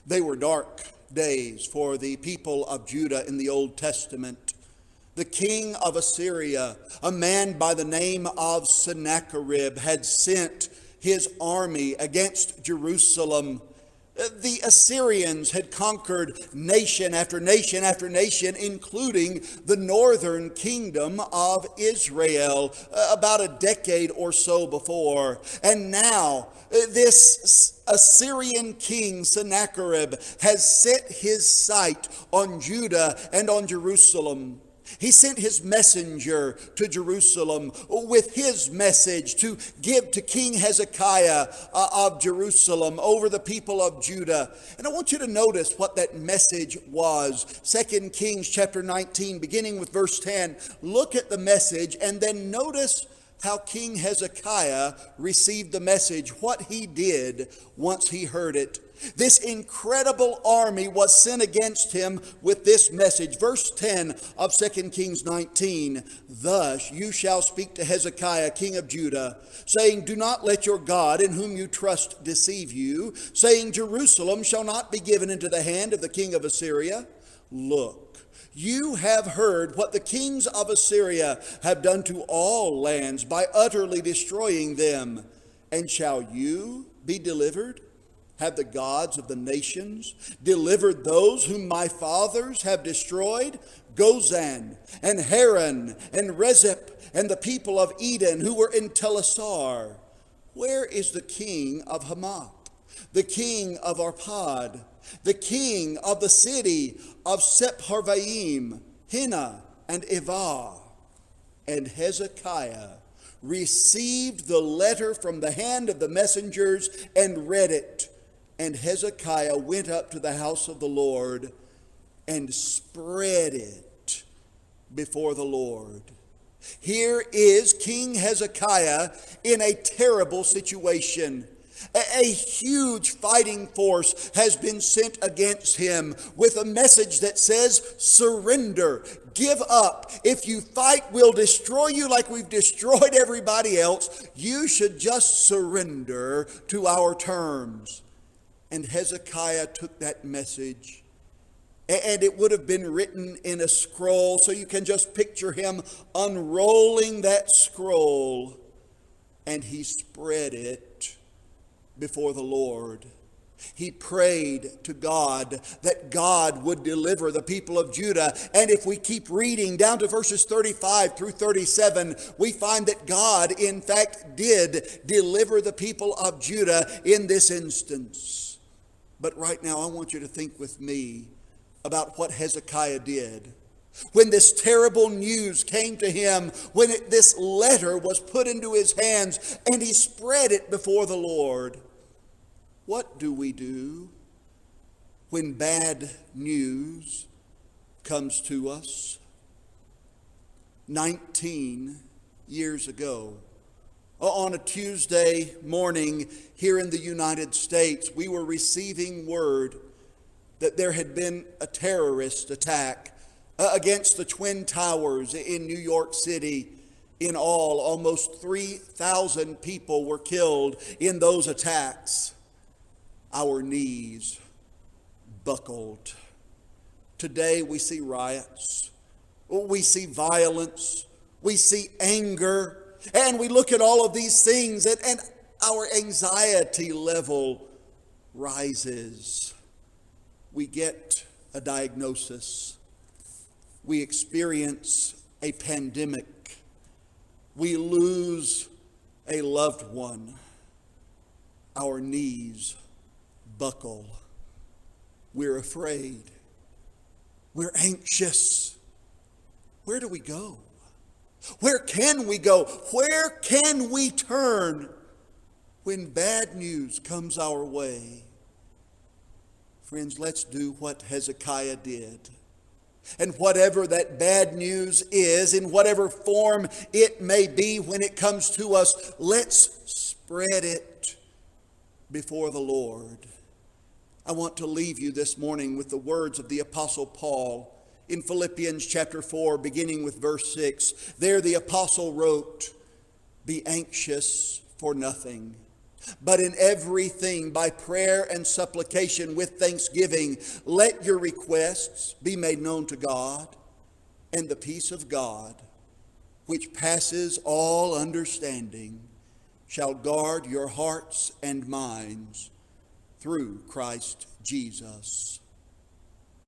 They were dark days for the people of Judah in the Old Testament. The king of Assyria, a man by the name of Sennacherib, had sent his army against Jerusalem. The Assyrians had conquered nation after nation after nation, including the northern kingdom of Israel, about a decade or so before. And now this Assyrian king Sennacherib has set his sight on Judah and on Jerusalem. He sent his messenger to Jerusalem with his message to give to King Hezekiah of Jerusalem over the people of Judah. And I want you to notice what that message was. 2 Kings chapter 19, beginning with verse 10. Look at the message and then notice how King Hezekiah received the message, what he did once he heard it. This incredible army was sent against him with this message. Verse 10 of 2 Kings 19. Thus you shall speak to Hezekiah, king of Judah, saying, do not let your God in whom you trust deceive you, saying, Jerusalem shall not be given into the hand of the king of Assyria. Look, you have heard what the kings of Assyria have done to all lands by utterly destroying them. And shall you be delivered? Have the gods of the nations delivered those whom my fathers have destroyed? Gozan and Haran and Rezeph and the people of Eden who were in Telassar. Where is the king of Hamath, the king of Arpad, the king of the city of Sepharvaim, Hena and Evah? And Hezekiah received the letter from the hand of the messengers and read it. And Hezekiah went up to the house of the Lord and spread it before the Lord. Here is King Hezekiah in a terrible situation. A huge fighting force has been sent against him with a message that says, surrender, give up. If you fight, we'll destroy you like we've destroyed everybody else. You should just surrender to our terms. And Hezekiah took that message, and it would have been written in a scroll, so you can just picture him unrolling that scroll, and he spread it before the Lord. He prayed to God that God would deliver the people of Judah. And if we keep reading down to verses 35 through 37, we find that God, in fact, did deliver the people of Judah in this instance. But right now, I want you to think with me about what Hezekiah did. When this terrible news came to him, when this letter was put into his hands, and he spread it before the Lord. What do we do when bad news comes to us? 19 years ago, on a Tuesday morning here in the United States, we were receiving word that there had been a terrorist attack against the Twin Towers in New York City. In all, almost 3,000 people were killed in those attacks. Our knees buckled. Today we see riots, we see violence, we see anger, and we look at all of these things and our anxiety level rises. We get a diagnosis. We experience a pandemic. We lose a loved one. Our knees buckle. We're afraid. We're anxious. Where do we go? Where can we go? Where can we turn when bad news comes our way? Friends, let's do what Hezekiah did. And whatever that bad news is, in whatever form it may be when it comes to us, let's spread it before the Lord. I want to leave you this morning with the words of the Apostle Paul in Philippians chapter 4, beginning with verse 6. There the apostle wrote, "Be anxious for nothing, But in everything, by prayer and supplication with thanksgiving, let your requests be made known to God, and the peace of God, which passes all understanding, shall guard your hearts and minds through Christ Jesus.